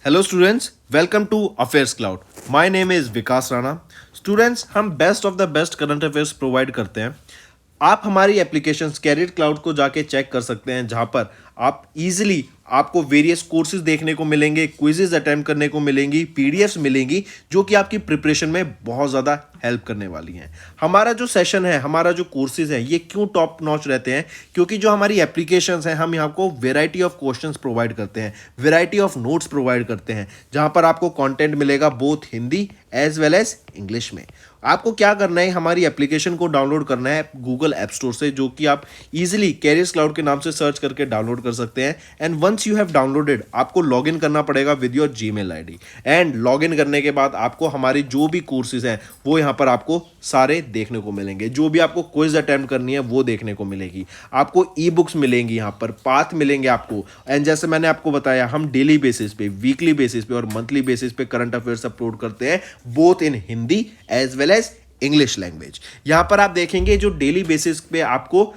Hello students, welcome to affairs cloud. My name is Vikas Rana. Students, हम best of the best current affairs provide करते हैं। आप हमारी application career cloud को जाके चेक कर सकते हैं, जहां पर आप इजीली आपको वेरियस कोर्सेज देखने को मिलेंगे, क्विजेज अटेम्प्ट करने को मिलेंगी, पीडीएफ्स मिलेंगी जो कि आपकी प्रिपरेशन में बहुत ज़्यादा हेल्प करने वाली हैं। हमारा जो सेशन है, हमारा जो कोर्सेज है, ये क्यों टॉप नॉच रहते हैं? क्योंकि जो हमारी एप्लीकेशंस हैं, हम यहाँ को वेराइटी ऑफ क्वेश्चंस प्रोवाइड करते हैं, वेराइटी ऑफ नोट्स प्रोवाइड करते हैं, जहां पर आपको कंटेंट मिलेगा both Hindi as well as English में। आपको क्या करना है, हमारी एप्लीकेशन को डाउनलोड करना है गूगल ऐप स्टोर से, जो कि आप इजीली कैरियर्स क्लाउड के नाम से सर्च करके डाउनलोड कर सकते हैं। And once you have downloaded, आपको लॉगिन करना पड़ेगा with your Gmail ID. And login करने के बाद आपको हमारी जो भी कोर्सेज हैं वो यहाँ पर आपको सारे देखने को मिलेंगे। जो भी आपको क्विज अटेम्प्ट करनी है वो देखने को मिलेगी। आपको ई बुक्स मिलेंगी, यहाँ पर पाथ मिलेंगे आपको। एंड जैसे मैंने आपको बताया, हम डेली बेसिस पे, वीकली बेसिस पे और मंथली बेसिस पे करंट अफेयर्स अपलोड करते हैं, both in Hindi as well as English language. यहां पर आप देखेंगे जो डेली बेसिस पे आपको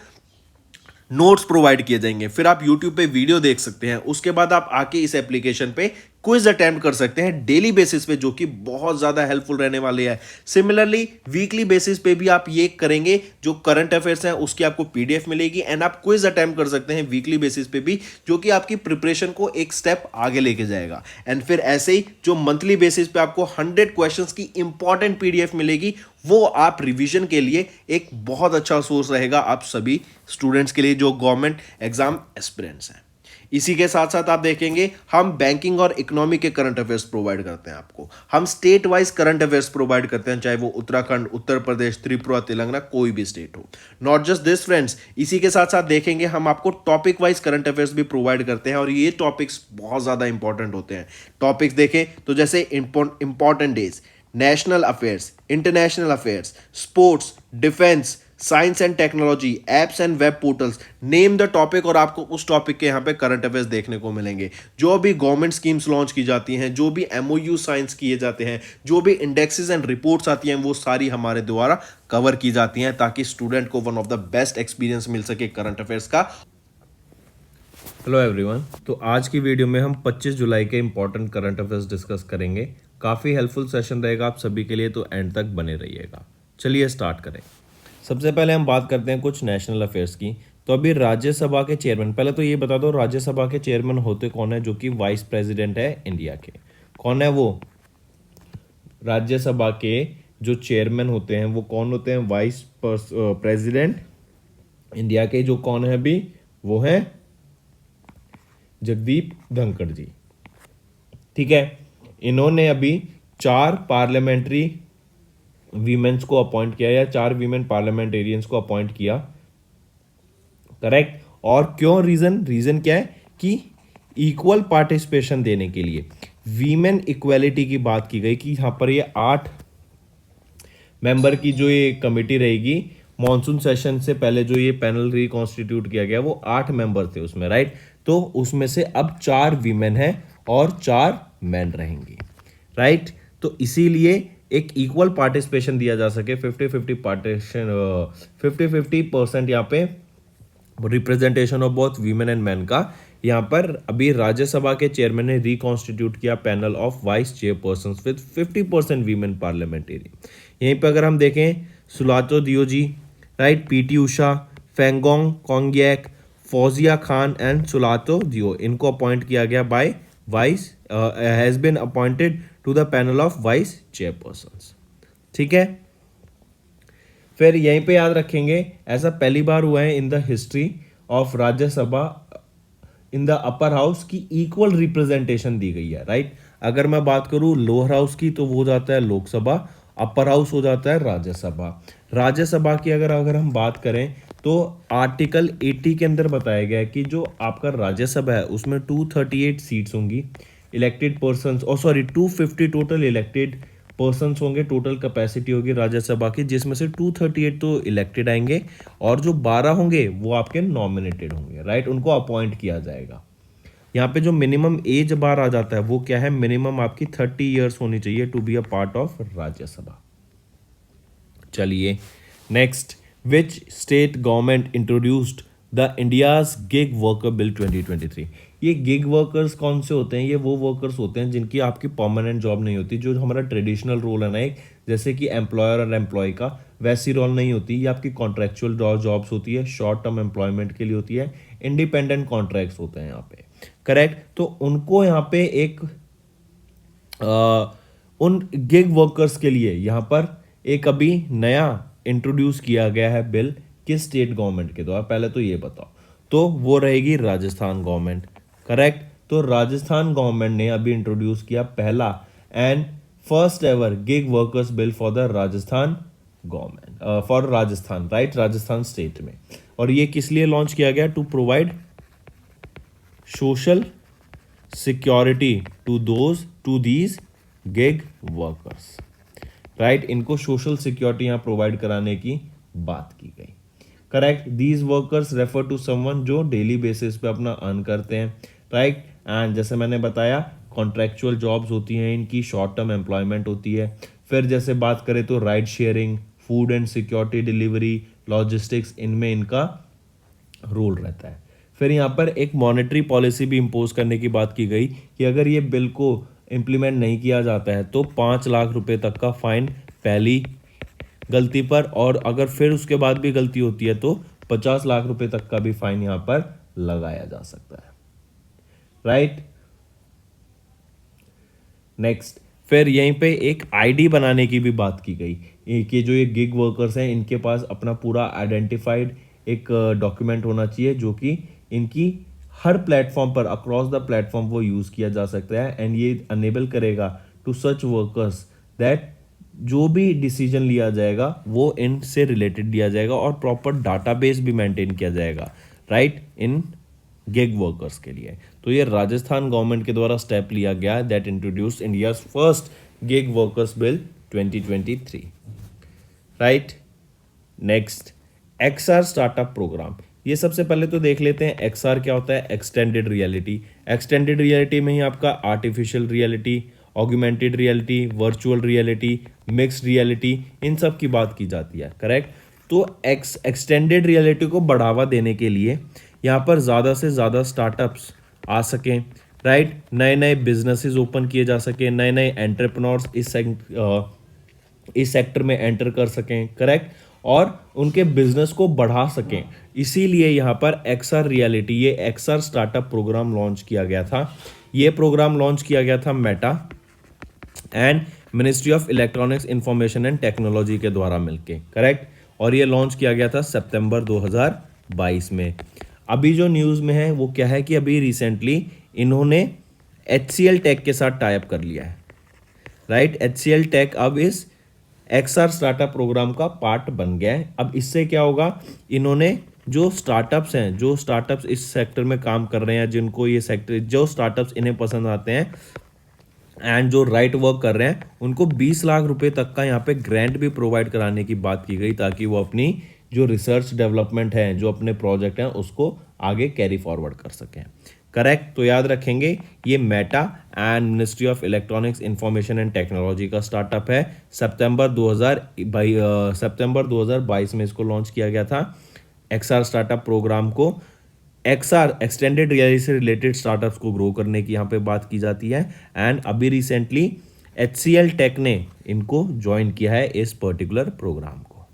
नोट्स प्रोवाइड किए जाएंगे, फिर आप यूट्यूब पे वीडियो देख सकते हैं, उसके बाद आप आके इस एप्लीकेशन पे क्विज अटेम्प्ट कर सकते हैं डेली बेसिस पे, जो कि बहुत ज़्यादा हेल्पफुल रहने वाले हैं। सिमिलरली वीकली बेसिस पे भी आप ये करेंगे, जो करंट अफेयर्स हैं उसकी आपको पीडीएफ मिलेगी एंड आप क्विज अटेम्प्ट कर सकते हैं वीकली बेसिस पे भी, जो कि आपकी प्रिपरेशन को एक स्टेप आगे लेके जाएगा। एंड फिर ऐसे ही जो मंथली बेसिस पे आपको 100 क्वेश्चंस की इंपॉर्टेंट पीडीएफ मिलेगी, वो आप रिवीजन के लिए एक बहुत अच्छा सोर्स रहेगा आप सभी स्टूडेंट्स के लिए जो गवर्नमेंट एग्जाम एस्पिरेंट्स हैं। इसी के साथ साथ आप देखेंगे, हम बैंकिंग और इकोनॉमी के करंट अफेयर्स प्रोवाइड करते हैं आपको। हम state wise current affairs provide करते हैं, चाहे वो उत्तराखंड, उत्तर प्रदेश, त्रिपुरा, तेलंगाना, कोई भी स्टेट हो। नॉट जस्ट दिस फ्रेंड्स, इसी के साथ साथ देखेंगे हम आपको टॉपिक वाइज करंट अफेयर्स भी प्रोवाइड करते हैं, और ये टॉपिक्स बहुत ज़्यादा इंपॉर्टेंट होते हैं। टॉपिक्स देखें तो जैसे important days, national affairs, international affairs, sports, defence, science and technology, apps and web portals, name the topic, और आपको उस टॉपिक के यहाँ पे करंट अफेयर्स देखने को मिलेंगे। जो भी गवर्नमेंट स्कीम्स लॉन्च की जाती हैं, जो भी एमओयू साइंस किए जाते हैं, जो भी इंडेक्सेस एंड रिपोर्ट्स आती हैं, वो सारी हमारे द्वारा कवर की जाती हैं, ताकि स्टूडेंट को one of the best experience मिल सके करंट अफेयर्स का। Hello everyone. तो आज की वीडियो में हम 25 जुलाई के इंपॉर्टेंट करंट अफेयर्स डिस्कस करेंगे। काफ़ी हेल्पफुल सेशन रहेगा आप सभी के लिए, तो एंड तक बने रहिएगा। चलिए स्टार्ट करें। सबसे पहले हम बात करते हैं कुछ नेशनल अफेयर्स की। तो अभी राज्यसभा के चेयरमैन, पहले तो ये बता दो राज्यसभा के चेयरमैन होते कौन है, जो कि वाइस प्रेसिडेंट है इंडिया के। कौन है वो? राज्यसभा के जो चेयरमैन होते हैं वो कौन होते हैं? वाइस प्रेसिडेंट इंडिया के। जो कौन है अभी? वो है जगदीप धनखड़ जी। ठीक है। इन्होंने अभी 4 पार्लियामेंट्री वीमेंस को अपॉइंट किया, या 4 वीमेन पार्लियामेंटेरियंस को अपॉइंट किया। करेक्ट। और क्यों? रीजन क्या है कि इक्वल पार्टिसिपेशन देने के लिए, वीमेन इक्वेलिटी की बात की गई कि यहां पर ये 8 मेंबर की जो ये कमेटी रहेगी, मॉनसून सेशन से पहले जो ये पैनल रिकॉन्स्टिट्यूट किया गया, वो 8 मेंबर थे उसमें, राइट। तो उसमें से अब 4 वीमेन हैं और 4 मैन रहेंगी, राइट। तो इसीलिए एक इक्वल पार्टिसिपेशन दिया जा सके, 50-50 पार्टीशन, 50-50% यहाँ पे representation of both women and man का। यहाँ पर अभी राज्यसभा के चेयरमैन ने रिकॉन्स्टिट्यूट किया panel of vice chairperson with 50% women parliamentarian. यहीं पर अगर हम देखें, Sulata Deo ji, right, PT Usha, Phangnon Konyak, Fauzia Khan and Sulata Deo, इनको अपॉइंट किया गया by vice, has been appointed to the panel of vice chairpersons. ठीक है। फिर यहीं पे याद रखेंगे, ऐसा पहली बार हुआ है in the history of Rajya Sabha in the upper house की इक्वल रिप्रेजेंटेशन दी गई है, राइट। अगर मैं बात करूं लोअर हाउस की, तो वो हो जाता है लोकसभा, अपर हाउस हो जाता है राज्यसभा। राज्यसभा की अगर हम बात करें, तो आर्टिकल 80 के अंदर बताया गया है कि जो आपका राज्यसभा है उसमें 238 सीट्स होंगी इलेक्टेड पर्सन्स, और सॉरी 250 टोटल इलेक्टेड पर्सन्स होंगे, टोटल कैपेसिटी होगी राज्यसभा की, जिसमें से 238 तो इलेक्टेड आएंगे और जो 12 होंगे वो आपके नॉमिनेटेड होंगे, राइट। उनको अपॉइंट किया जाएगा। यहाँ पे जो मिनिमम एज बार आ जाता है वो क्या है? मिनिमम आपकी 30 ईयर्स होनी चाहिए to be a part of Rajya Sabha. चलिए next, which state government introduced the India's gig worker bill 2023? ये गिग वर्कर्स कौन से होते हैं? ये वो वर्कर्स होते हैं जिनकी आपकी परमानेंट जॉब नहीं होती, जो हमारा ट्रेडिशनल रोल है ना एक, जैसे कि एम्प्लॉयर और एम्प्लॉय का, वैसी रोल नहीं होती। ये आपकी कॉन्ट्रेक्चुअल जॉब्स होती है, शॉर्ट टर्म एम्प्लॉयमेंट के लिए होती है, इंडिपेंडेंट कॉन्ट्रैक्ट्स होते हैं यहाँ पे, करेक्ट। तो उनको यहाँ पे एक उन गिग वर्कर्स के लिए यहाँ पर एक अभी नया इंट्रोड्यूस किया गया है बिल, किस स्टेट गवर्नमेंट के द्वारा, पहले तो ये बताओ। तो वो रहेगी राजस्थान गवर्नमेंट, करेक्ट। तो राजस्थान गवर्नमेंट ने अभी इंट्रोड्यूस किया पहला and first ever gig workers bill for the Rajasthan government, for Rajasthan, right, Rajasthan state में। और ये किस लिए लॉन्च किया गया? To provide social security to these gig workers, right. इनको सोशल सिक्योरिटी यहाँ प्रोवाइड कराने की बात की गई, correct. These workers refer to someone जो डेली बेसिस पे अपना अर्न करते हैं, राइट। एंड जैसे मैंने बताया कॉन्ट्रेक्चुअल जॉब्स होती हैं इनकी, शॉर्ट टर्म एम्प्लॉयमेंट होती है। फिर जैसे बात करें तो ride sharing, food and security delivery, logistics, इनमें इनका रोल रहता है। फिर यहाँ पर एक मॉनेटरी पॉलिसी भी इम्पोज करने की बात की गई कि अगर ये बिल को इम्प्लीमेंट नहीं किया जाता है तो 5 लाख रुपए तक का फाइन पहली गलती पर, और अगर फिर उसके बाद भी गलती होती है तो 50 लाख रुपए तक का भी फाइन यहाँ पर लगाया जा सकता है, राइट। नेक्स्ट, फिर यहीं पे एक आईडी बनाने की भी बात की गई कि जो ये गिग वर्कर्स हैं इनके पास अपना पूरा आइडेंटिफाइड एक डॉक्यूमेंट होना चाहिए जो कि इनकी हर प्लेटफॉर्म पर अक्रॉस द प्लेटफॉर्म वो यूज़ किया जा सकता है। एंड ये अनेबल करेगा टू सच वर्कर्स दैट जो भी डिसीजन लिया जाएगा वो इनसे रिलेटेड लिया जाएगा और प्रॉपर डाटाबेस भी मेंटेन किया जाएगा, राइट, इन गिग वर्कर्स के लिए। तो ये राजस्थान गवर्नमेंट के द्वारा स्टेप लिया गया that introduce India's first gig workers bill 2023, right. Next, XR startup program. ये सबसे पहले तो देख लेते हैं एक्सआर क्या होता है। एक्सटेंडेड रियलिटी, एक्सटेंडेड रियलिटी में ही आपका artificial reality, augmented reality, virtual reality, mixed reality, इन सब की बात की जाती है, करेक्ट। तो एक्सटेंडेड रियलिटी को बढ़ावा देने के लिए यहाँ पर ज़्यादा से ज़्यादा स्टार्टअप्स आ सकें, राइट, नए नए बिजनेसेस ओपन किए जा सकें, नए नए एंटरप्रेन्योर्स इस सेक्टर में एंटर कर सकें, करेक्ट, और उनके बिजनेस को बढ़ा सकें। इसीलिए यहाँ पर एक्सआर रियलिटी, ये एक्सआर स्टार्टअप प्रोग्राम लॉन्च किया गया था। ये प्रोग्राम लॉन्च किया गया था Meta and ministry of electronics information and technology के द्वारा मिलके, करेक्ट। और ये लॉन्च किया गया था सितंबर 2022 में। अभी जो न्यूज़ में है वो क्या है कि अभी रिसेंटली इन्होंने HCL टेक के साथ टाई अप कर लिया है, राइट। HCL टेक अब इस एक्सआर स्टार्टअप प्रोग्राम का पार्ट बन गया है। अब इससे क्या होगा, इन्होंने जो स्टार्टअप्स हैं, जो स्टार्टअप्स इस सेक्टर में काम कर रहे हैं, जिनको ये सेक्टर, जो स्टार्टअप्स इन्हें पसंद आते हैं एंड जो राइट वर्क कर रहे हैं, उनको 20 लाख रुपए तक का यहाँ पे ग्रांट भी प्रोवाइड कराने की बात की गई ताकि वो अपनी जो रिसर्च डेवलपमेंट है, जो अपने प्रोजेक्ट हैं, उसको आगे कैरी फॉरवर्ड कर सकें, करेक्ट। तो याद रखेंगे ये Meta and ministry of electronics information and technology का स्टार्टअप है। सितंबर 2022 में इसको लॉन्च किया गया था। एक्सआर स्टार्टअप प्रोग्राम को, एक्सआर एक्सटेंडेड रियलिटी से रिलेटेड स्टार्टअप्स को ग्रो करने की यहाँ पे बात की जाती है। एंड अभी रिसेंटली HCL टेक ने इनको ज्वाइन किया है इस पर्टिकुलर प्रोग्राम को,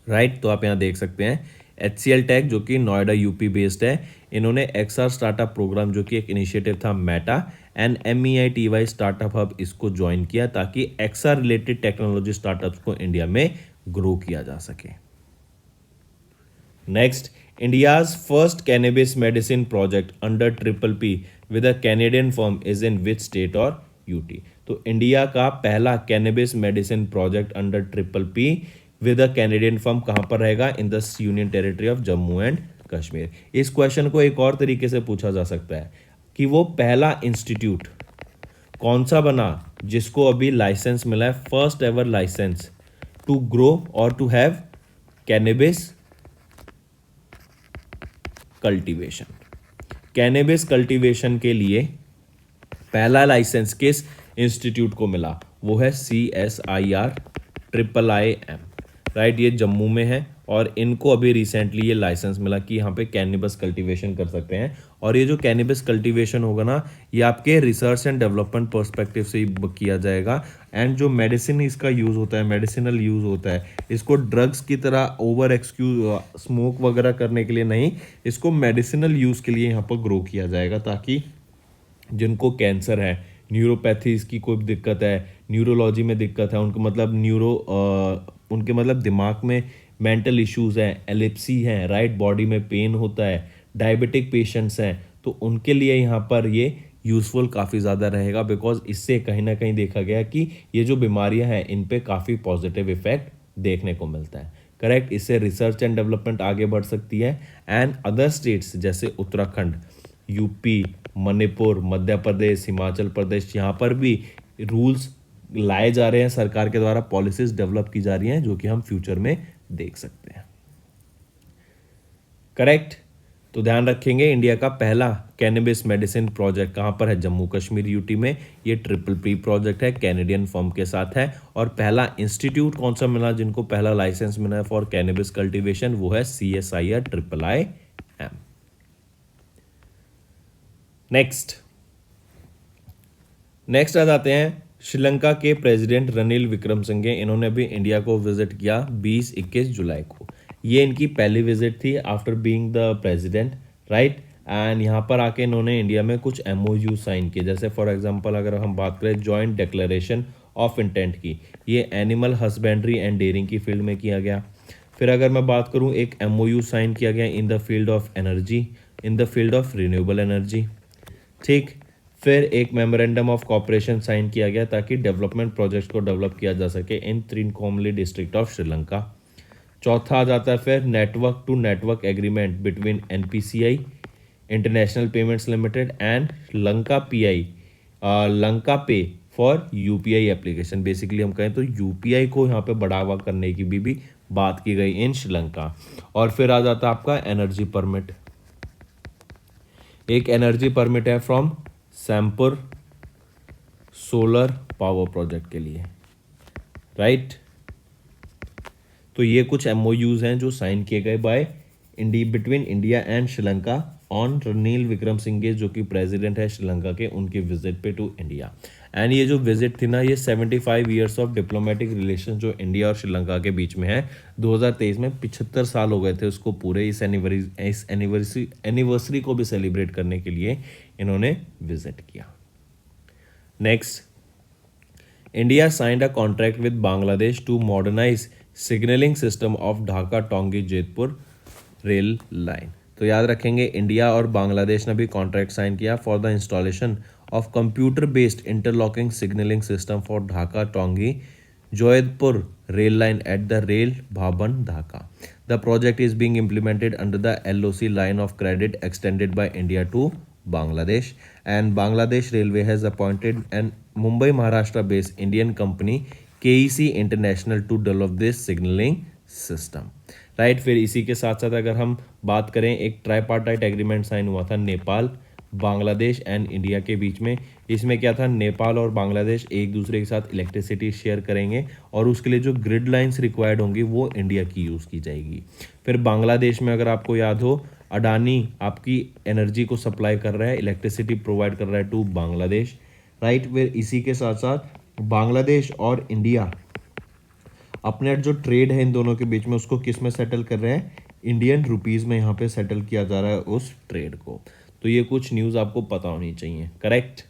राइट। तो आप यहाँ देख सकते हैं HCL टेक जो कि नोएडा यूपी बेस्ड है, इन्होंने एक्सआर स्टार्टअप प्रोग्राम जो कि एक इनिशिएटिव था Meta and MEITY startup hub, इसको ज्वाइन किया ताकि एक्सआर रिलेटेड टेक्नोलॉजी स्टार्टअप्स को इंडिया में ग्रो किया जा सके। Next, India's first cannabis medicine project under PPP with a Canadian firm is in which state और यूटी। तो इंडिया का पहला cannabis medicine project under PPP with a Canadian firm कहाँ पर रहेगा? In the union territory of Jammu and Kashmir. इस question को एक और तरीके से पूछा जा सकता है कि वो पहला इंस्टीट्यूट कौन सा बना जिसको अभी लाइसेंस मिला है, first ever licence to grow और to have cannabis cultivation. Cannabis cultivation के लिए पहला लाइसेंस किस इंस्टीट्यूट को मिला? वो है CSIR IIM, राइट। ये जम्मू में है और इनको अभी रिसेंटली ये लाइसेंस मिला कि यहाँ पे कैनिबस कल्टीवेशन कर सकते हैं। और ये जो कैनिबस कल्टीवेशन होगा ना, ये आपके रिसर्च एंड डेवलपमेंट पर्सपेक्टिव से ही किया जाएगा। एंड जो मेडिसिन इसका यूज़ होता है, मेडिसिनल यूज़ होता है, इसको ड्रग्स की तरह ओवर एक्सक्यूज स्मोक वगैरह करने के लिए नहीं, इसको मेडिसिनल यूज़ के लिए यहाँ पर ग्रो किया जाएगा, ताकि जिनको कैंसर है, न्यूरोपैथीज की कोई दिक्कत है, न्यूरोलॉजी में दिक्कत है, उनको मतलब उनके मतलब दिमाग में मेंटल इश्यूज हैं, एलिप्सी है, राइट, बॉडी में पेन होता है, डायबिटिक पेशेंट्स हैं, तो उनके लिए यहाँ पर ये यूज़फुल काफ़ी ज़्यादा रहेगा। बिकॉज इससे कहीं ना कहीं देखा गया कि ये जो बीमारियां हैं इन पे काफ़ी पॉजिटिव इफेक्ट देखने को मिलता है। करेक्ट, इससे रिसर्च एंड डेवलपमेंट आगे बढ़ सकती है। एंड अदर स्टेट्स जैसे उत्तराखंड, यूपी, मणिपुर, मध्य प्रदेश, हिमाचल प्रदेश, यहाँ पर भी रूल्स लाए जा रहे हैं, सरकार के द्वारा पॉलिसीज डेवलप की जा रही हैं, जो कि हम फ्यूचर में देख सकते हैं। करेक्ट, तो ध्यान रखेंगे इंडिया का पहला कैनबिस मेडिसिन प्रोजेक्ट कहाँ पर है, जम्मू कश्मीर यूटी में। ये PPP प्रोजेक्ट है, कैनेडियन फर्म के साथ है। और पहला इंस्टीट्यूट कौन सा मिला जिनको पहला लाइसेंस मिला है फॉर कैनबिस कल्टीवेशन, वो है CSIR IIM। नेक्स्ट आ जाते हैं श्रीलंका के प्रेसिडेंट रनिल विक्रमसिंघे। इन्होंने अभी इंडिया को विजिट किया 20-21 जुलाई को। ये इनकी पहली विजिट थी after being the president, right. And यहाँ पर आके इन्होंने इंडिया में कुछ MOU साइन किए। जैसे फॉर एग्जांपल अगर हम बात करें जॉइंट डिक्लेरेशन ऑफ इंटेंट की, ये एनिमल हस्बेंड्री एंड डेयरिंग की फील्ड में किया गया। फिर अगर मैं बात करूँ, एक MOU साइन किया गया in the field of energy, in the field of renewable energy, ठीक। फिर एक मेमोरेंडम ऑफ कॉपरेशन साइन किया गया ताकि डेवलपमेंट प्रोजेक्ट्स को डेवलप किया जा सके in Trincomalee district of Sri Lanka. चौथा आ जाता है फिर network to network agreement between NPCI, international payments limited, and Lanka PI, Lanka pay for UPI application. Basically हम कहें तो UPI को यहाँ पे बढ़ावा करने की भी बात की गई इन श्रीलंका। और फिर आ जाता है आपका एनर्जी परमिट। एक एनर्जी परमिट है फ्रॉम सैमपुर सोलर पावर प्रोजेक्ट के लिए, राइट। तो ये कुछ MOUs हैं जो साइन किए गए by between India and Sri Lanka on Ranil Wickremesinghe, जो कि प्रेसिडेंट है श्रीलंका के, उनकी विजिट पे टू इंडिया। एंड ये जो विजिट थी ना, ये 75 ईयर्स ऑफ डिप्लोमेटिक रिलेशन जो इंडिया और श्रीलंका के बीच में है, 2023 में 75 साल हो गए थे उसको पूरे। इस एनिवर्सरी को भी सेलिब्रेट करने के लिए इन्होंने विजिट किया। Next, India signed a contract with Bangladesh to modernise signalling system of Dhaka Tongi Jetpur rail line. तो याद रखेंगे, इंडिया और बांग्लादेश ने भी कॉन्ट्रैक्ट साइन किया for the installation of computer based interlocking signalling system for Dhaka Tongi Jodhpur rail line at the Rail Bhaban Dhaka. The project is being implemented under the LOC line of credit extended by India to Bangladesh, and Bangladesh Railway has appointed an Mumbai Maharashtra based Indian company KEC International to develop this signaling system. Right, फिर इसी के साथ साथ अगर हम बात करें, एक ट्राईपार्टाइट एग्रीमेंट साइन हुआ था नेपाल, बांग्लादेश एंड इंडिया के बीच में। इसमें क्या था, नेपाल और बांग्लादेश एक दूसरे के साथ इलेक्ट्रिसिटी शेयर करेंगे और उसके लिए जो ग्रिड लाइंस रिक्वायर्ड होंगी वो इंडिया की यूज़ की जाएगी। फिर बांग्लादेश में अगर आपको याद हो, अडानी आपकी एनर्जी को सप्लाई कर रहा है, इलेक्ट्रिसिटी प्रोवाइड कर रहा है टू बांग्लादेश, राइट। फिर इसी के साथ साथ बांग्लादेश और इंडिया अपने जो ट्रेड है इन दोनों के बीच में, उसको किस में सेटल कर रहे हैं, इंडियन रुपीज़ में यहाँ पे सेटल किया जा रहा है उस ट्रेड को। तो ये कुछ न्यूज़ आपको पता होनी चाहिए, करेक्ट।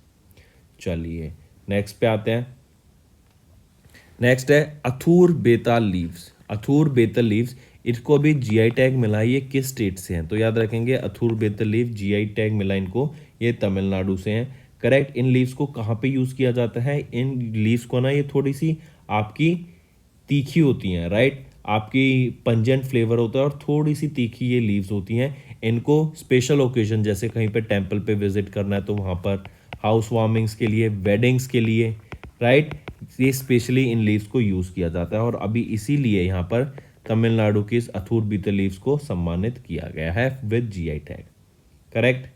चलिए नेक्स्ट पे आते हैं। नेक्स्ट है अथूर बेताल लीव्स। अथूर बेतल लीव्स, इसको अभी GI टैग मिला, ये किस स्टेट से हैं? तो याद रखेंगे, अथूर बेतल लीव GI टैग मिला इनको, ये तमिलनाडु से हैं, करेक्ट। इन लीव्स को कहाँ पे यूज़ किया जाता है? इन लीव्स को ना, ये थोड़ी सी आपकी तीखी होती हैं, राइट, आपकी पंजेंट फ्लेवर होता है और थोड़ी सी तीखी ये लीव्स होती हैं। इनको स्पेशल ओकेजन, जैसे कहीं पे टेंपल पे विजिट करना है तो वहाँ पर, हाउस वार्मिंग्स के लिए, वेडिंग्स के लिए, राइट, ये स्पेशली इन लीव्स को यूज़ किया जाता है। और अभी इसीलिए यहाँ पर तमिलनाडु की इस अथूर बीतल लीव्स को सम्मानित किया गया है with GI tag, correct.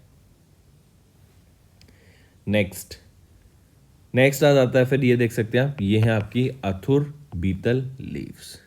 Next आ जाता है, फिर ये देख सकते हैं आप, ये है आपकी अथुर बीतल लीव्स।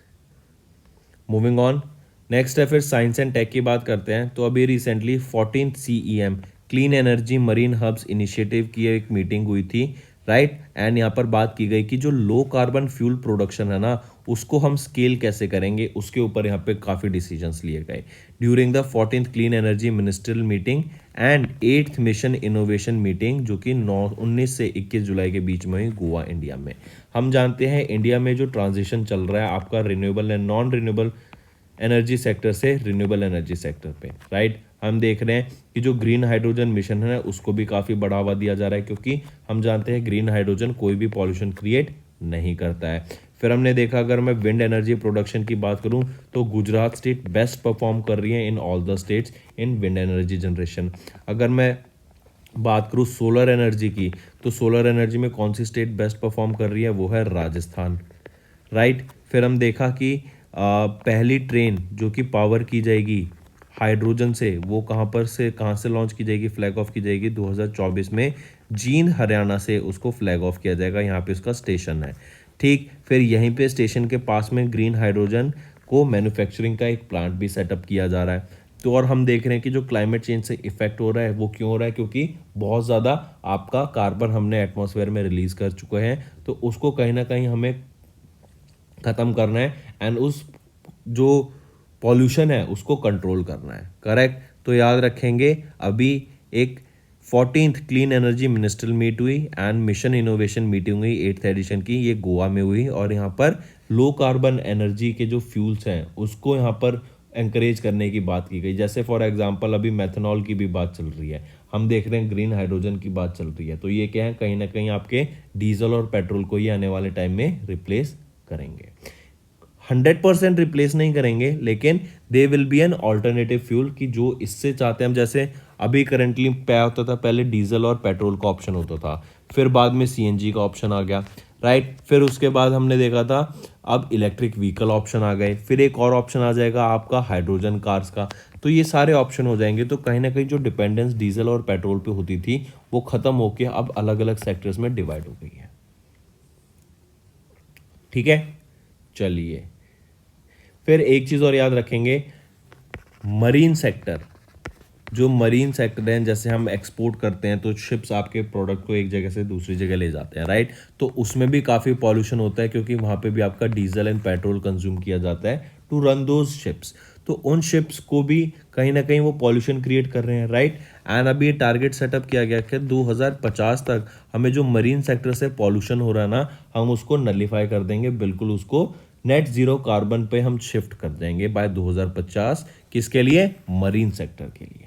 मूविंग ऑन, नेक्स्ट है फिर साइंस एंड टेक की बात करते हैं। तो अभी recently 14th CEM clean energy marine hubs initiative की एक मीटिंग हुई थी, राइट। एंड यहाँ पर बात की गई कि जो लो कार्बन फ्यूल प्रोडक्शन है ना, उसको हम स्केल कैसे करेंगे, उसके ऊपर यहाँ पे काफ़ी डिसीजंस लिए गए during the 14th clean energy ministerial meeting and 8th mission innovation meeting, जो कि 19 से 21 जुलाई के बीच में हुई गोवा, इंडिया में। हम जानते हैं इंडिया में जो ट्रांजिशन चल रहा है आपका renewable and non renewable energy sector से रिन्यूएबल एनर्जी सेक्टर पे, राइट। हम देख रहे हैं कि जो ग्रीन हाइड्रोजन मिशन है उसको भी काफ़ी बढ़ावा दिया जा रहा है, क्योंकि हम जानते हैं ग्रीन हाइड्रोजन कोई भी पॉल्यूशन क्रिएट नहीं करता है। फिर हमने देखा, अगर मैं विंड एनर्जी प्रोडक्शन की बात करूं तो गुजरात स्टेट बेस्ट परफॉर्म कर रही है in all the states in wind energy generation. अगर मैं बात करूं सोलर एनर्जी की, तो सोलर एनर्जी में कौन सी स्टेट बेस्ट परफॉर्म कर रही है, वो है राजस्थान, राइट। फिर हम देखा कि पहली ट्रेन जो कि पावर की जाएगी हाइड्रोजन से, वो कहाँ से लॉन्च की जाएगी, फ्लैग ऑफ की जाएगी 2024 में जींद हरियाणा से उसको फ्लैग ऑफ किया जाएगा। यहाँ पे उसका स्टेशन है, ठीक। फिर यहीं पे स्टेशन के पास में ग्रीन हाइड्रोजन को मैन्युफैक्चरिंग का एक प्लांट भी सेटअप किया जा रहा है। तो और हम देख रहे हैं कि जो क्लाइमेट चेंज से इफेक्ट हो रहा है वो क्यों हो रहा है, क्योंकि बहुत ज़्यादा आपका कार्बन हमने एटमॉस्फेयर में रिलीज कर चुके हैं, तो उसको कहीं ना कहीं हमें ख़त्म करना है एंड उस जो पॉल्यूशन है उसको कंट्रोल करना है, करेक्ट। तो याद रखेंगे, अभी एक 14th clean energy ministerial meet हुई एंड मिशन इनोवेशन मीटिंग हुई 8th एडिशन की, ये गोवा में हुई। और यहाँ पर लो कार्बन एनर्जी के जो फ्यूल्स हैं उसको यहाँ पर encourage करने की बात की गई। जैसे फॉर एग्जांपल अभी मेथनॉल की भी बात चल रही है, हम देख रहे हैं ग्रीन हाइड्रोजन की बात चल रही है। तो ये क्या है, कहीं ना कहीं आपके डीजल और पेट्रोल को ये आने वाले टाइम में रिप्लेस करेंगे। 100% रिप्लेस नहीं करेंगे, लेकिन they will be an alternative fuel की जो इससे चाहते हैं हम। जैसे अभी करंटली क्या होता था, पहले डीजल और पेट्रोल का ऑप्शन होता था, फिर बाद में सीएनजी का ऑप्शन आ गया, राइट। फिर उसके बाद हमने देखा था अब इलेक्ट्रिक व्हीकल ऑप्शन आ गए, फिर एक और ऑप्शन आ जाएगा आपका हाइड्रोजन कार्स का। तो ये सारे ऑप्शन हो जाएंगे, तो कहीं ना कहीं जो डिपेंडेंस डीजल और पेट्रोल पे होती थी वो खत्म होके अब अलग अलग सेक्टर्स में डिवाइड हो गई है, ठीक है। चलिए, फिर एक चीज़ और याद रखेंगे, मरीन सेक्टर, जो मरीन सेक्टर है, जैसे हम एक्सपोर्ट करते हैं तो शिप्स आपके प्रोडक्ट को एक जगह से दूसरी जगह ले जाते हैं, राइट। तो उसमें भी काफ़ी पॉल्यूशन होता है, क्योंकि वहाँ पे भी आपका डीजल एंड पेट्रोल कंज्यूम किया जाता है टू रन दोज शिप्स। तो उन शिप्स को भी कहीं ना कहीं वो पॉल्यूशन क्रिएट कर रहे हैं, राइट। एंड अभी ये टारगेट सेटअप किया गया कि 2050 तक हमें जो मरीन सेक्टर से पॉल्यूशन हो रहा है ना, हम उसको नलीफाई कर देंगे, बिल्कुल उसको नेट जीरो कार्बन पे हम शिफ्ट कर देंगे बाय 2050। किसके लिए, मरीन सेक्टर के लिए।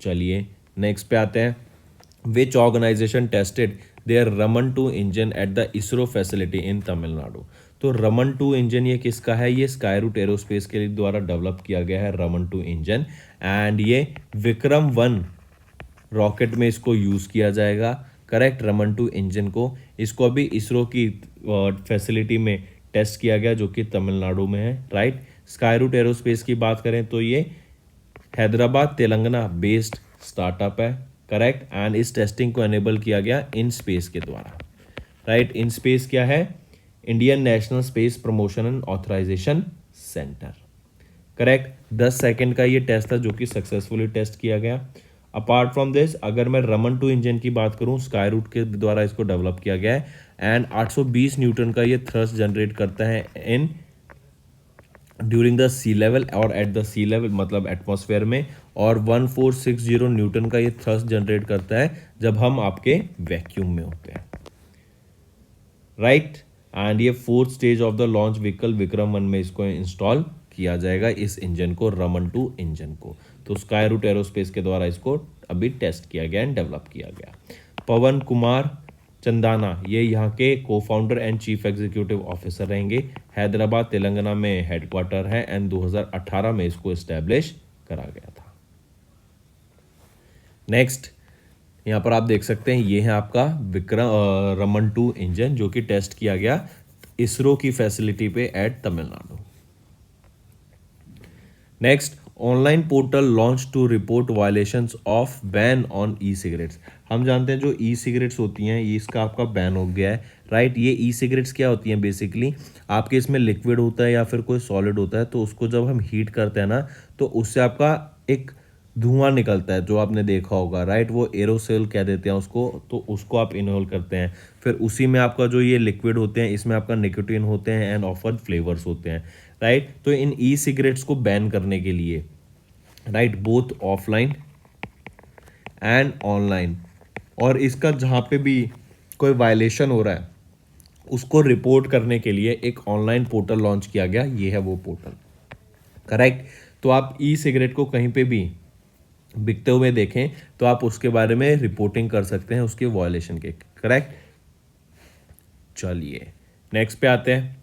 चलिए नेक्स्ट पे आते हैं, which organisation tested their Raman 2 engine at the ISRO facility in Tamil Nadu. तो रमन 2 इंजन ये किसका है, ये स्काईरूट एरोस्पेस के द्वारा डेवलप किया गया है रमन 2 इंजन। एंड ये विक्रम 1 रॉकेट में इसको यूज़ किया जाएगा, करेक्ट। रमन 2 इंजन को, इसको अभी इसरो की फैसिलिटी में टेस्ट किया गया जो कि तमिलनाडु में है, राइट। स्काईरूट एरोस्पेस की बात करें तो ये हैदराबाद तेलंगाना बेस्ड स्टार्टअप है, करेक्ट। एंड इस टेस्टिंग को एनेबल किया गया इन स्पेस के द्वारा, राइट। इन स्पेस क्या है, Indian national space promotion and authorization centre, correct. 10 second का ये टेस्ट था जो कि सक्सेसफुली टेस्ट किया गया। अपार्ट फ्रॉम दिस, अगर मैं रमन 2 इंजन की बात करूं, स्काईरूट के द्वारा इसको डेवलप किया गया है एंड 820 न्यूटन का ये थ्रस्ट जनरेट करता है in during the sea level और एट द सी लेवल, मतलब एटमॉस्फेयर में। और 1460 न्यूटन का ये थ्रस्ट जनरेट करता है जब हम आपके वैक्यूम में होते हैं, राइट। एंड ये 4th stage of the launch vehicle Vikram 1 में इसको इंस्टॉल किया जाएगा, इस इंजन को, रमन 2 इंजन को। तो स्काईरूट एरोस्पेस के द्वारा इसको अभी टेस्ट किया गया एंड डेवलप किया गया। पवन कुमार चंदाना ये यहाँ के को founder and chief executive officer रहेंगे। हैदराबाद तेलंगाना में हेडक्वार्टर है एंड 2018 में इसको इस्टेब्लिश करा गया था। नेक्स्ट यहाँ पर आप देख सकते हैं, ये है आपका रमन 2 इंजन जो कि टेस्ट किया गया इसरो की फैसिलिटी पे at Tamil Nadu. Next, online portal launch to report violations of ban on e cigarettes. हम जानते हैं जो ई सिगरेट्स होती हैं ये इसका आपका बैन हो गया है, राइट। ये ई सिगरेट्स क्या होती हैं, बेसिकली आपके इसमें लिक्विड होता है या फिर कोई सॉलिड होता है, तो उसको जब हम हीट करते हैं ना तो उससे आपका एक धुआं निकलता है जो आपने देखा होगा, राइट। वो एरोसोल कह देते हैं उसको, तो उसको आप इनहेल करते हैं। फिर उसी में आपका जो ये लिक्विड होते हैं इसमें आपका निकोटीन होते हैं एंड ऑफर फ्लेवर्स होते हैं, राइट। तो इन ई सिगरेट्स को बैन करने के लिए, right, both offline and online, और इसका जहाँ पे भी कोई वायलेशन हो रहा है उसको रिपोर्ट करने के लिए एक ऑनलाइन पोर्टल लॉन्च किया गया, ये है वो पोर्टल, करेक्ट। तो आप ई सिगरेट को कहीं पे भी बिकते हुए देखें तो आप उसके बारे में रिपोर्टिंग कर सकते हैं उसके वायलेशन के, करेक्ट। चलिए नेक्स्ट पे आते हैं।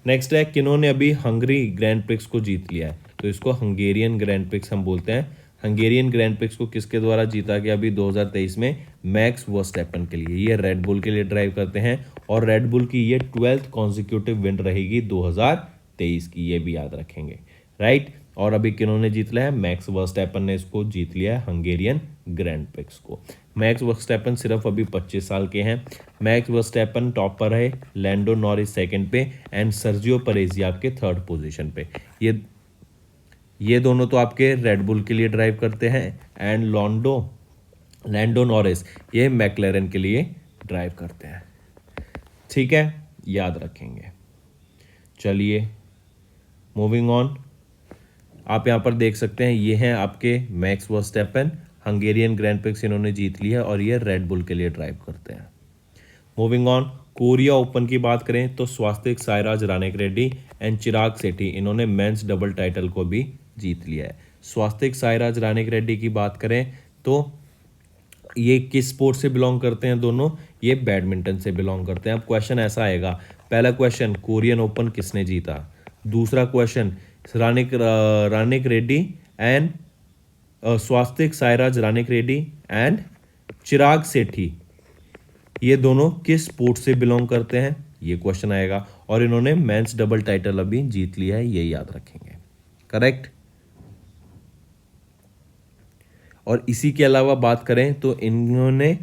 नेक्स्ट है किन्होंने अभी हंगरी ग्रैंड प्रिक्स को जीत लिया है, तो इसको हंगेरियन ग्रैंड प्रिक्स हम बोलते हैं। हंगेरियन ग्रैंड प्रिक्स को किसके द्वारा जीता गया अभी 2023 में, मैक्स वर्स्टैपन के लिए। ये रेड बुल के लिए ड्राइव करते हैं और रेड बुल की ये 12th कॉन्जिक्यूटिव विन रहेगी 2023 की, ये भी याद रखेंगे, राइट। और अभी किन्होंने जीत लिया है, मैक्स वर्स्टैपन ने इसको जीत लिया है हंगेरियन ग्रैंड प्रिक्स को। मैक्स वर्स्टैपन सिर्फ अभी 25 साल के हैं। मैक्स वर्स्टैपन टॉप पर है, लैंडो नॉरिस सेकंड पे एंड सर्जियो परेजी आपके थर्ड पोजीशन पे। ये दोनों तो आपके रेड बुल के लिए ड्राइव करते हैं एंड लैंडो नॉरिस ये मैकलेरन के लिए ड्राइव करते हैं, ठीक है, याद रखेंगे। चलिए मूविंग ऑन, आप यहाँ पर देख सकते हैं ये हैं आपके max Verstappen, Hungarian grand prix इन्होंने जीत लिया और ये रेड बुल के लिए ड्राइव करते हैं। मूविंग ऑन, कोरिया ओपन की बात करें तो स्वास्तिक साईराज रानिक एंड चिराग सेठी इन्होंने मेंस डबल टाइटल को भी जीत लिया है। स्वास्तिक साईराज रानिक की बात करें तो ये किस स्पोर्ट से बिलोंग करते हैं दोनों, ये बैडमिंटन से बिलोंग करते हैं। अब क्वेश्चन ऐसा आएगा, पहला क्वेश्चन कोरियन ओपन किसने जीता, दूसरा question रानिक Reddy and Swastik Sairaj Ranik and Chirag Shetty ये दोनों किस स्पोर्ट से बिलोंग करते हैं, ये क्वेश्चन आएगा। और इन्होंने मेंस डबल टाइटल अभी जीत लिया है, ये याद रखेंगे, करेक्ट। और इसी के अलावा बात करें तो इन्होंने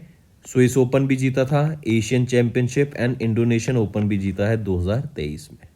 स्विस ओपन भी जीता था, Asian championship and Indonesian open भी जीता है 2023 में।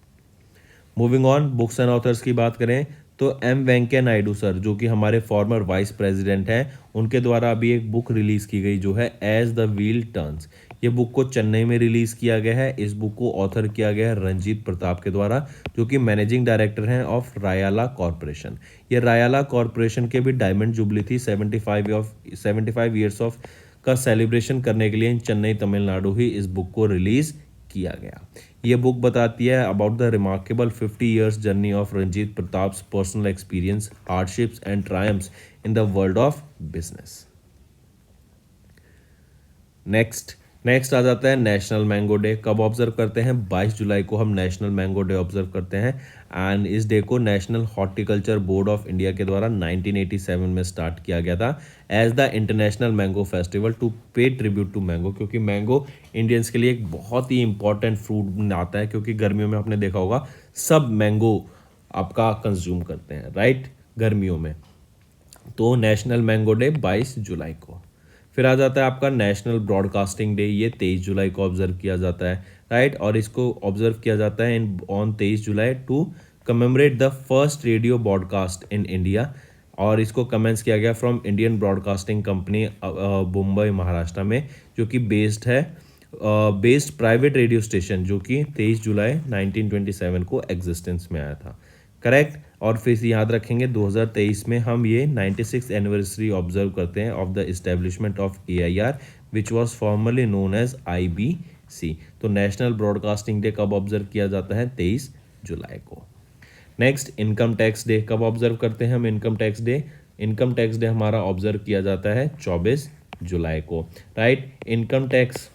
Moving on, books and authors की बात करें तो एम वेंकैया नायडू सर जो कि हमारे फॉर्मर वाइस प्रेसिडेंट हैं, उनके द्वारा अभी एक बुक रिलीज़ की गई जो है एज द व्हील टर्न्स। ये बुक को चेन्नई में रिलीज़ किया गया है। इस बुक को ऑथर किया गया है रंजीत प्रताप के द्वारा जो कि मैनेजिंग डायरेक्टर हैं ऑफ रायाला कॉरपोरेशन। ये रायाला कॉरपोरेशन के भी डायमंड जुबली थी 75 ईयर्स ऑफ का सेलिब्रेशन करने के लिए चेन्नई तमिलनाडु ही इस बुक को रिलीज़ किया गया। ये बुक बताती है about the remarkable 50 years journey of Ranjit Pratap's personal experience, hardships and triumphs in the world of business. Next आ जाता है नेशनल मैंगो डे। कब ऑब्जर्व करते हैं, 22 जुलाई को हम नेशनल मैंगो डे ऑब्जर्व करते हैं एंड इस डे को national horticulture board of India के द्वारा 1987 में स्टार्ट किया गया था as the international mango festival to pay tribute to mango, क्योंकि मैंगो इंडियंस के लिए एक बहुत ही इंपॉर्टेंट फ्रूट आता है, क्योंकि गर्मियों में आपने देखा होगा सब मैंगो आपका कंज्यूम करते हैं, राइट, गर्मियों में। तो नेशनल मैंगो डे 22 जुलाई को। फिर आ जाता है आपका नेशनल ब्रॉडकास्टिंग डे, ये 23 जुलाई को ऑब्जर्व किया जाता है, राइट। और इसको ऑब्जर्व किया जाता है ऑन 23 जुलाई to commemorate the first radio broadcast in India. और इसको कमेंस किया गया from Indian broadcasting company Mumbai Maharashtra में, जो कि बेस्ड प्राइवेट रेडियो स्टेशन जो कि 23 जुलाई 1927 को एग्जिस्टेंस में आया था, करेक्ट। और फिर याद रखेंगे 2023 में हम ये 96th एनिवर्सरी ऑब्जर्व करते हैं of the establishment of AIR which was formerly known as IBC। तो नेशनल ब्रॉडकास्टिंग डे कब ऑब्जर्व किया जाता है, 23 जुलाई को। नेक्स्ट इनकम टैक्स डे कब ऑब्जर्व करते हैं हम, इनकम टैक्स डे हमारा ऑब्जर्व किया जाता है 24 जुलाई को, राइट। इनकम टैक्स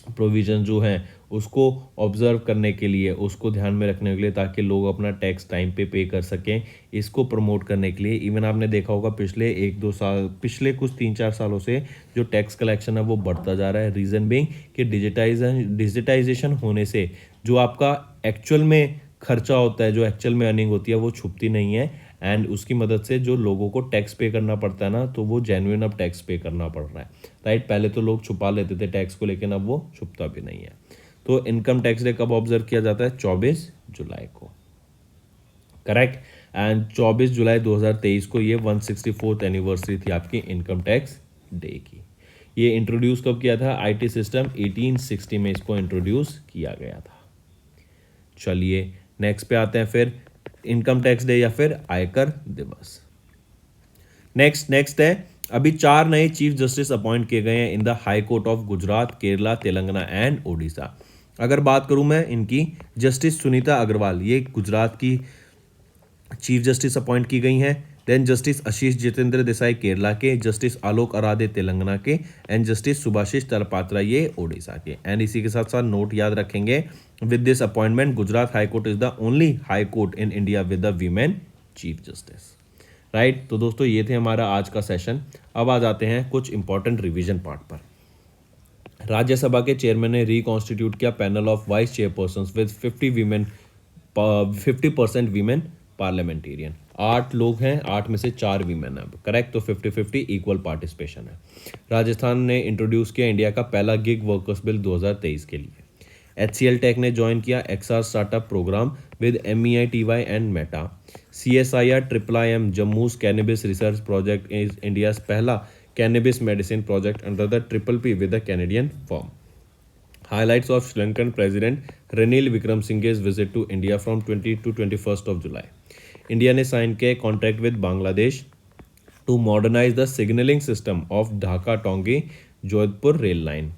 प्रोविज़न जो हैं उसको ऑब्जर्व करने के लिए, उसको ध्यान में रखने के लिए, ताकि लोग अपना टैक्स टाइम पे पे सकें, इसको प्रमोट करने के लिए इवन आपने देखा होगा पिछले कुछ 3-4 सालों से जो टैक्स कलेक्शन है वो बढ़ता जा रहा है। रीज़न बीइंग कि डिजिटाइजेशन होने से जो आपका एक्चुअल में खर्चा होता है, जो एक्चुअल में अर्निंग होती है वो छुपती नहीं है एंड उसकी मदद से जो लोगों को टैक्स पे करना पड़ता है ना, तो वो जेन्युइन अब टैक्स पे करना पड़ रहा है, राइट। पहले तो लोग छुपा लेते थे टैक्स को, लेकिन अब वो छुपता भी नहीं है। तो इनकम टैक्स डे कब ऑब्जर्व किया जाता है? 24 जुलाई को, करेक्ट। एंड 24 जुलाई 2023 को ये 164th एनिवर्सरी थी आपकी इनकम टैक्स डे की। ये इंट्रोड्यूस कब किया था? आईटी सिस्टम 1860 में इसको इंट्रोड्यूस किया गया था। चलिए नेक्स्ट पे आते हैं, फिर इनकम टैक्स डे या फिर आयकर दिवस। नेक्स्ट है, अभी 4 नए चीफ जस्टिस अपॉइंट किए गए हैं in the high court of Gujarat, Kerala, Telangana and Odisha. अगर बात करूं मैं इनकी, जस्टिस सुनीता अग्रवाल ये गुजरात की चीफ जस्टिस अपॉइंट की गई हैं। देन जस्टिस आशीष जितेंद्र देसाई केरला के, जस्टिस आलोक अराधे तेलंगाना के, एंड जस्टिस सुभाषिष तरपात्रा ये ओडिशा के। एंड इसी के साथ साथ नोट याद रखेंगे, with this appointment Gujarat high court is the only high court in India with the women chief justice, right. तो दोस्तों ये थे हमारा आज का सेशन। अब आ जाते हैं कुछ इंपॉर्टेंट रिवीजन पार्ट पर। राज्यसभा के चेयरमैन ने रिकॉन्स्टिट्यूट किया panel of vice chairpersons with 50% women parliamentarian. 8 लोग हैं, 8 में से 4 वीमेन है, करेक्ट। तो 50-50 इक्वल पार्टिसिपेशन है। राजस्थान ने इंट्रोड्यूस किया इंडिया का पहला गिग वर्कर्स बिल 2023 के लिए। HCL टेक ने ज्वाइन किया XR startup programme with MEITY and meta. CSIR IIM Jammu's cannabis research project is India पहला cannabis medicine project under the PPP with the Canadian firm. Highlights of Sri Lankan President Ranil Wickremesinghe's visit to India from 20 to 21st of July. India ने sign किया contract with Bangladesh to modernise the signalling system of Dhaka Tongi Jodhpur rail line.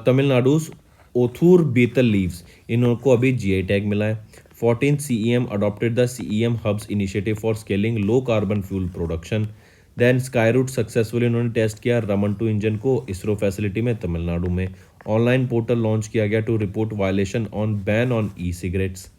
Tamil Nadu's Othur betel leaves, इनको अभी GI tag मिला है। 14 CEM adopted the CEM hubs initiative for scaling low carbon fuel production. Then Skyroot successfully इन्होंने test किया Raman 2 engine को ISRO facility में तमिलनाडु में। Online portal launch किया गया to report violation on ban on e-cigarettes.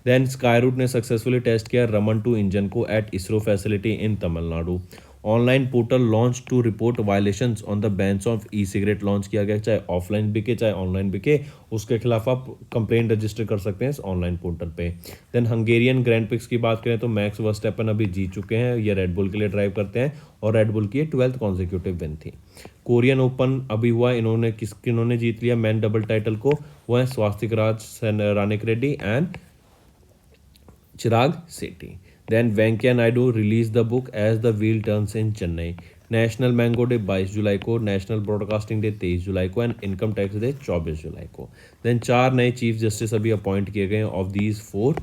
Then Skyroot ने सक्सेसफुली टेस्ट किया Raman 2 engine को at ISRO facility in Tamil Nadu. Online portal launch to report violations on the bans of e-cigarette launch किया गया, चाहे offline बिके चाहे ऑनलाइन बिके, उसके खिलाफ आप कंप्लेंट रजिस्टर कर सकते हैं इस ऑनलाइन पोर्टल पे। देन हंगेरियन ग्रैंड प्रिक्स की बात करें तो मैक्स वर्स्टैपन अभी जीत चुके हैं, ये रेड बुल के लिए ड्राइव करते हैं और रेड बुल की 12th कॉन्जिक्यूटिव विन थी। कोरियन ओपन अभी हुआ, इन्होंने जीत लिया मैन डबल टाइटल को, वो है Swastik Raj Ranik Reddy and Chirag Shetty. Then Venkaiah Naidu released the book As the Wheel Turns in Chennai. National mango day 22 जुलाई को, नेशनल ब्रॉडकास्टिंग डे 23 जुलाई को एंड इनकम टैक्स डे 24 जुलाई को। देन 4 नए चीफ जस्टिस अभी अपॉइंट किए गए ऑफ दीज 4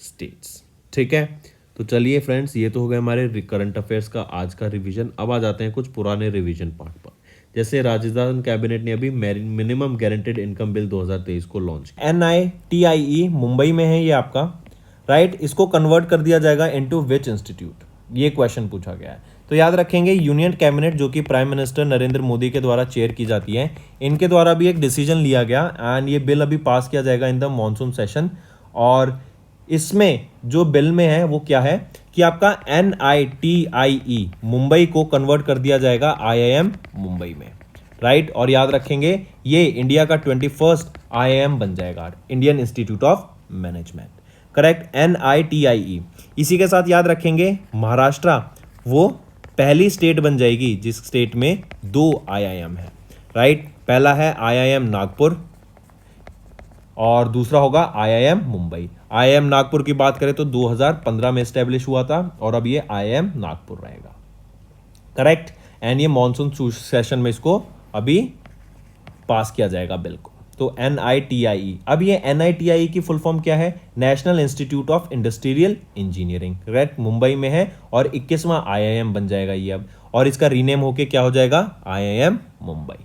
स्टेट्स, ठीक है। तो चलिए फ्रेंड्स, ये तो हो गया हमारे करंट अफेयर्स का आज का रिवीजन। अब आ जाते हैं कुछ पुराने रिवीजन पार्ट पर। जैसे राजस्थान कैबिनेट ने अभी मिनिमम गारंटेड इनकम बिल 2023 को लॉन्च किया। NITIE मुंबई में है ये आपका, राइट। इसको कन्वर्ट कर दिया जाएगा इनटू विच इंस्टीट्यूट, ये क्वेश्चन पूछा गया है। तो याद रखेंगे यूनियन कैबिनेट जो कि प्राइम मिनिस्टर नरेंद्र मोदी के द्वारा चेयर की जाती है, इनके द्वारा भी एक डिसीजन लिया गया एंड ये बिल अभी पास किया जाएगा इन द मॉनसून सेशन। और इसमें जो बिल में है वो क्या है कि आपका NITIE मुंबई को कन्वर्ट कर दिया जाएगा IIM मुंबई में, राइट। और याद रखेंगे ये इंडिया का 21st IIM बन जाएगा, Indian institute of management, correct. NITIE। इसी के साथ याद रखेंगे महाराष्ट्र वो पहली स्टेट बन जाएगी जिस स्टेट में 2 IIM है, राइट। पहला है IIM नागपुर और दूसरा होगा IIM मुंबई। IIM नागपुर की बात करें तो 2015 में एस्टेब्लिश हुआ था और अब ये IIM नागपुर रहेगा, करेक्ट। एंड ये मॉनसून सेशन में इसको अभी पास किया जाएगा बिल को। तो NITIE, अब ये NITIE की फुल फॉर्म क्या है? National institute of industrial engineering, right, Mumbai में है और 21वां IIM बन जाएगा ये अब, और इसका रीनेम होके क्या हो जाएगा? IIM मुंबई।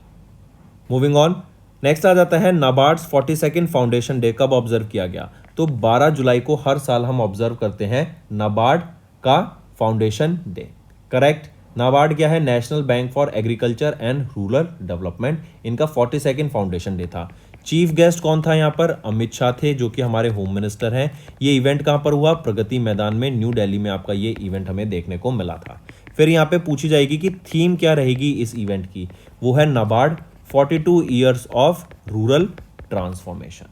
मूविंग ऑन, नेक्स्ट आ जाता है नाबार्ड्स 42nd फाउंडेशन डे। कब ऑब्जर्व किया गया? तो 12 जुलाई को हर साल हम ऑब्जर्व करते हैं नाबार्ड का फाउंडेशन डे, करेक्ट। नाबार्ड क्या है? National bank for agriculture and rural development. इनका 42nd फाउंडेशन डे था। चीफ गेस्ट कौन था यहाँ पर? अमित शाह थे जो कि हमारे होम मिनिस्टर हैं। ये इवेंट कहाँ पर हुआ? प्रगति मैदान में, न्यू दिल्ली में आपका ये इवेंट हमें देखने को मिला था। फिर यहाँ पे पूछी जाएगी कि थीम क्या रहेगी इस इवेंट की, वो है NABARD 42 years of rural transformation,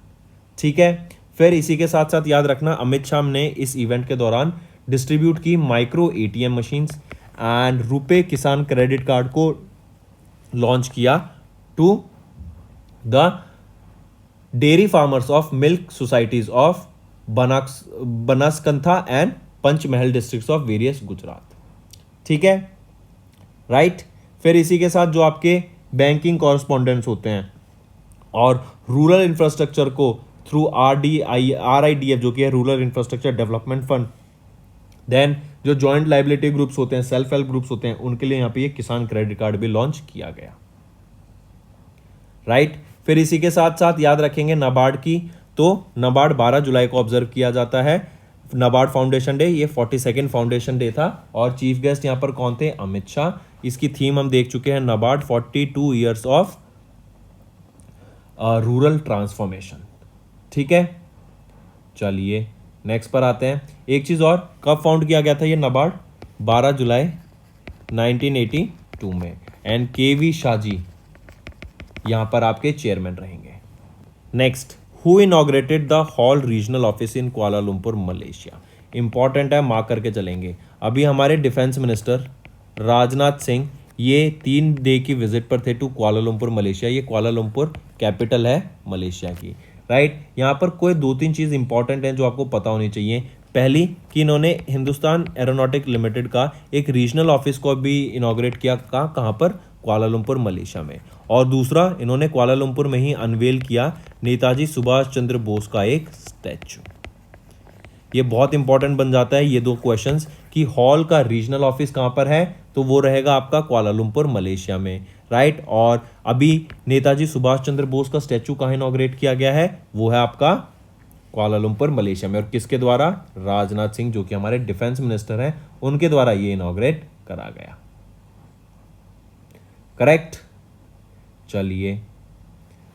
ठीक है। फिर इसी के साथ साथ याद रखना अमित शाह ने इस इवेंट के दौरान डिस्ट्रीब्यूट की micro ATM machines and RuPay Kisan credit card को लॉन्च किया to the dairy farmers of milk societies of Banaskantha and Panchmahal districts of various Gujarat. ठीक है, राइट। फिर इसी के साथ जो आपके बैंकिंग कॉरस्पॉन्डेंट्स होते हैं और रूरल इंफ्रास्ट्रक्चर को थ्रू RIDF जो कि है rural infrastructure development fund, then जो जॉइंट लाइबिलिटी ग्रुप्स होते हैं, सेल्फ हेल्प ग्रुप्स होते हैं, उनके लिए यहाँ पे ये किसान क्रेडिट कार्ड भी लॉन्च किया गया, राइट। फिर इसी के साथ साथ याद रखेंगे नाबार्ड की, तो नाबार्ड 12 जुलाई को ऑब्जर्व किया जाता है नाबार्ड फाउंडेशन डे। ये 42nd फाउंडेशन डे था और चीफ गेस्ट यहाँ पर कौन थे? अमित शाह। इसकी थीम हम देख चुके हैं, NABARD 42 years of rural transformation. ठीक है, चलिए नेक्स्ट पर आते हैं। एक चीज और, कब फाउंड किया गया था ये नाबार्ड? 12 जुलाई 1982 में, एंड KV शाहजी यहां पर आपके चेयरमैन रहेंगे। Next, who inaugurated the hall regional office in Kuala Lumpur Malaysia? Important है, मार्क करके चलेंगे। अभी हमारे डिफेंस मिनिस्टर राजनाथ सिंह ये 3 डे की विजिट पर थे टू कुआलालंपुर मलेशिया। ये कुआलालंपुर कैपिटल है मलेशिया की, राइट। यहाँ पर कोई 2-3 चीज़ इंपॉर्टेंट हैं जो आपको पता होनी चाहिए। पहली कि इन्होंने हिंदुस्तान एरोनॉटिक लिमिटेड का एक रीजनल ऑफिस को भी इनॉग्रेट किया, कहाँ पर? कुआलालंपुर मलेशिया में। और दूसरा, इन्होंने कुआलालंपुर में ही अनवेल किया नेताजी सुभाष चंद्र बोस का एक स्टैचू। ये बहुत इंपॉर्टेंट बन जाता है ये 2 क्वेश्चंस कि हॉल का रीजनल ऑफिस कहाँ पर है, तो वो रहेगा आपका कुआलालंपुर मलेशिया में, राइट। और अभी नेताजी सुभाष चंद्र बोस का स्टैचू कहाँ इनॉग्रेट किया गया है? वो है आपका कुआलालंपुर मलेशिया में। और किसके द्वारा? राजनाथ सिंह जो कि हमारे डिफेंस मिनिस्टर हैं, उनके द्वारा ये इनॉग्रेट करा गया, करेक्ट। चलिए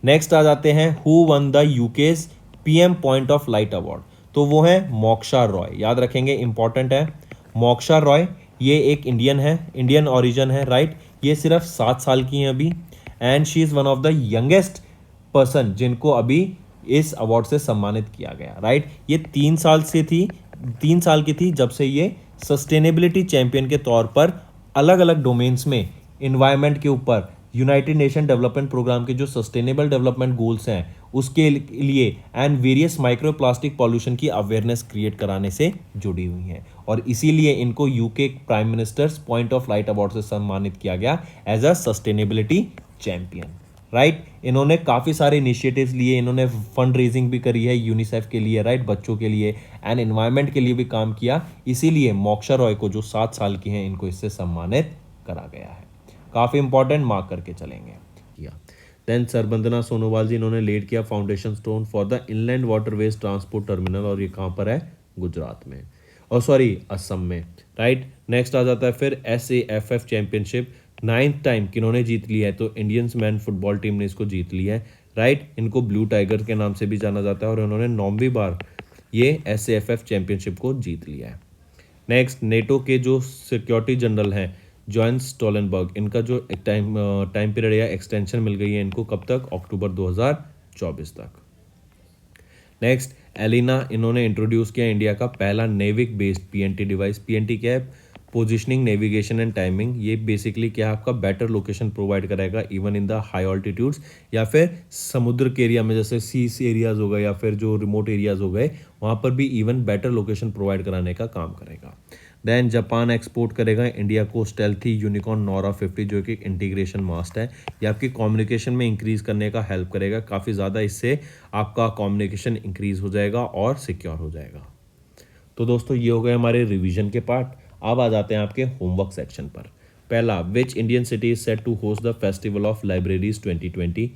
नेक्स्ट आ जाते हैं, who one the UK's PM point of light award? तो वो है मोक्षा रॉय। याद रखेंगे, इंपॉर्टेंट है। मोक्षा रॉय ये एक इंडियन है, इंडियन ओरिजिन है, राइट। ये सिर्फ 7 साल की हैं अभी, and she is one of the youngest person जिनको अभी इस अवार्ड से सम्मानित किया गया, राइट। ये 3 साल की थी जब से ये सस्टेनेबिलिटी चैंपियन के तौर पर अलग अलग डोमेन्स में इन्वायरमेंट के ऊपर यूनाइटेड नेशन डेवलपमेंट प्रोग्राम के जो सस्टेनेबल डेवलपमेंट गोल्स हैं उसके लिए and various micro plastic pollution की अवेयरनेस क्रिएट कराने से जुड़ी हुई हैं। और इसीलिए इनको UK prime ministers point of light award से सम्मानित किया गया as a sustainability champion, right. इन्होंने काफ़ी सारे इनिशिएटिव्स लिए, इन्होंने फंड रेजिंग भी करी है यूनिसेफ के लिए, राइट, बच्चों के लिए, एंड एनवायरनमेंट के लिए भी काम किया। इसीलिए मोक्षा रॉय को जो 7 साल की हैं इनको इससे सम्मानित करा गया है। काफ़ी इंपॉर्टेंट, मार्क करके चलेंगे। देन सरबंदना सोनोवाल जी, इन्होंने लेड किया foundation stone for the inland waterways transport terminal, और ये कहाँ पर है? गुजरात में, और सॉरी असम में, राइट। नेक्स्ट आ जाता है फिर SAFF चैंपियनशिप 9th टाइम किन्होंने जीत लिया है? तो इंडियंस मैन फुटबॉल टीम ने इसको जीत लिया है, राइट। इनको ब्लू टाइगर के नाम से भी जाना जाता है और इन्होंने 9वीं बार ये SAFF चैंपियनशिप को जीत लिया है। नेक्स्ट, नेटो के जो सिक्योरिटी जनरल हैं जॉन्स स्टोलनबर्ग, इनका जो टाइम पीरियड या एक्सटेंशन मिल गई है इनको, कब तक? अक्टूबर 2024 तक। नेक्स्ट, एलिना, इन्होंने इंट्रोड्यूस किया इंडिया का पहला NavIC based PNT device. PNT क्या है? Positioning, navigation and timing. ये बेसिकली क्या है? आपका बेटर लोकेशन प्रोवाइड कराएगा even in the high altitudes या फिर समुद्र के एरिया में, जैसे सीस एरियाज हो गए या फिर जो रिमोट एरियाज हो गए, वहाँ पर भी इवन बेटर लोकेशन प्रोवाइड कराने का काम करेगा। देन जापान एक्सपोर्ट करेगा इंडिया को स्टेल्थी यूनिकॉर्न नोरा 50 जो कि इंटीग्रेशन मास्ट है। ये आपकी कम्युनिकेशन में इंक्रीज करने का हेल्प करेगा काफ़ी ज़्यादा, इससे आपका कम्युनिकेशन इंक्रीज हो जाएगा और सिक्योर हो जाएगा। तो दोस्तों ये हो गए हमारे रिवीजन के पार्ट। अब आ जाते हैं आपके होमवर्क सेक्शन पर। पहला, which Indian city is set to host the festival of libraries 2023।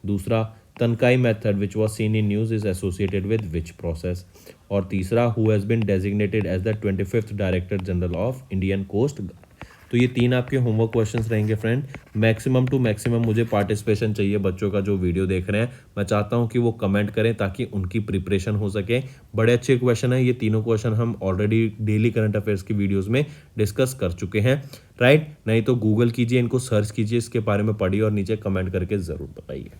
दूसरा, Tankai method which was seen in news is associated with which process. और तीसरा, who has been designated as the 25th director general of Indian coast guard. तो ये 3 आपके homework questions रहेंगे friend. Maximum to maximum मुझे participation चाहिए बच्चों का जो वीडियो देख रहे हैं। मैं चाहता हूँ कि वो कमेंट करें ताकि उनकी प्रिपरेशन हो सके। बड़े अच्छे क्वेश्चन हैं ये तीनों क्वेश्चन, हम ऑलरेडी डेली करंट अफेयर्स की वीडियोज़ में डिस्कस कर चुके हैं, राइट। नहीं तो गूगल कीजिए, इनको सर्च कीजिए, इसके बारे में पढ़िए और नीचे कमेंट करके ज़रूर बताइए।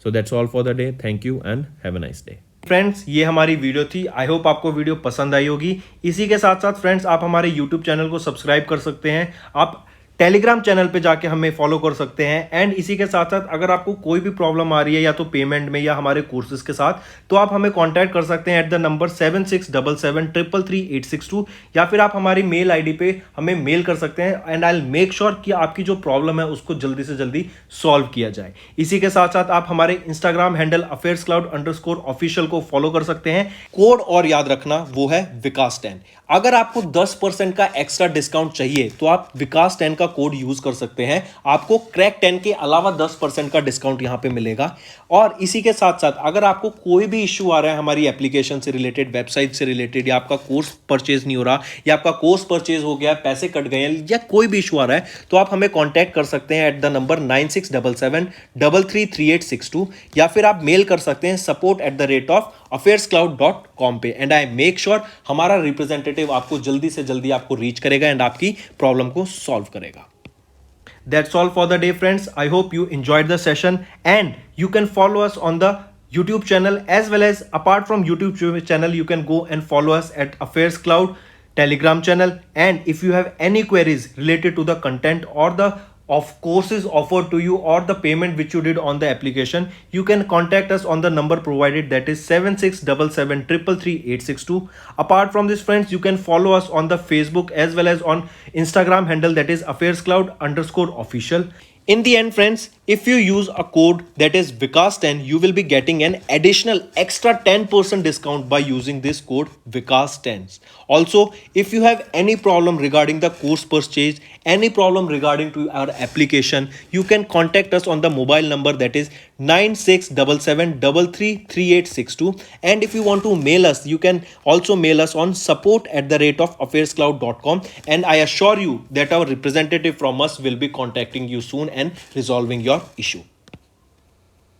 So that's all for the day. Thank you and have a nice day. Friends ये हमारी वीडियो थी। आई होप आपको वीडियो पसंद आई होगी। इसी के साथ साथ फ्रेंड्स आप हमारे यूट्यूब चैनल को सब्सक्राइब कर सकते हैं, आप टेलीग्राम चैनल पे जाके हमें फॉलो कर सकते हैं। एंड इसी के साथ साथ अगर आपको कोई भी प्रॉब्लम आ रही है या तो पेमेंट में या हमारे कोर्सेज के साथ, तो आप हमें कांटेक्ट कर सकते हैं एट द नंबर 7677333862 या फिर आप हमारी मेल आईडी पे हमें मेल कर सकते हैं and I will make sure कि आपकी जो प्रॉब्लम है उसको जल्दी से जल्दी सॉल्व किया जाए। इसी के साथ साथ आप हमारे इंस्टाग्राम हैंडल affairscloud_official को फॉलो कर सकते हैं। कोड और याद रखना वो है विकास10। अगर आपको 10% का एक्स्ट्रा डिस्काउंट चाहिए तो आप विकास10 का कोड यूज कर सकते हैं, आपको क्रैक 10 के अलावा 10% का डिस्काउंट यहां पे मिलेगा। और इसी के साथ साथ अगर आपको कोई भी इश्यू आ रहा है हमारी एप्लीकेशन से रिलेटेड, वेबसाइट से रिलेटेड, या आपका कोर्स परचेज नहीं हो रहा, या आपका कोर्स परचेज हो गया, पैसे कट गए हैं, या कोई भी इशू आ रहा है, तो आप हमें कॉन्टैक्ट कर सकते हैं एट द नंबर 9677333862 या फिर आप मेल कर सकते हैं support@affairscloud.com पे। एंड आई मेक श्योर हमारा रिप्रेजेंटेटिव आपको जल्दी से जल्दी आपको रीच करेगा एंड आपकी प्रॉब्लम को सॉल्व करेगा। That's all for the day, friends. I hope you enjoyed the session and you can follow us on the YouTube channel, as well as apart from YouTube channel you can go and follow us at Affairs Cloud Telegram channel. And if you have any queries related to the content or the of courses offered to you or the payment which you did on the application, you can contact us on the number provided, that is 7677333862. Apart from this, friends, you can follow us on the Facebook as well as on Instagram handle, that is affairscloud_official. In the end, friends, if you use a code that is Vikas10, you will be getting an additional extra 10% discount by using this code Vikas10. Also, if you have any problem regarding the course purchase, any problem regarding to our application, you can contact us on the mobile number, that is 9677333862. And if you want to mail us, you can also mail us on support@affairscloud.com, and I assure you that our representative from us will be contacting you soon and resolving your issue.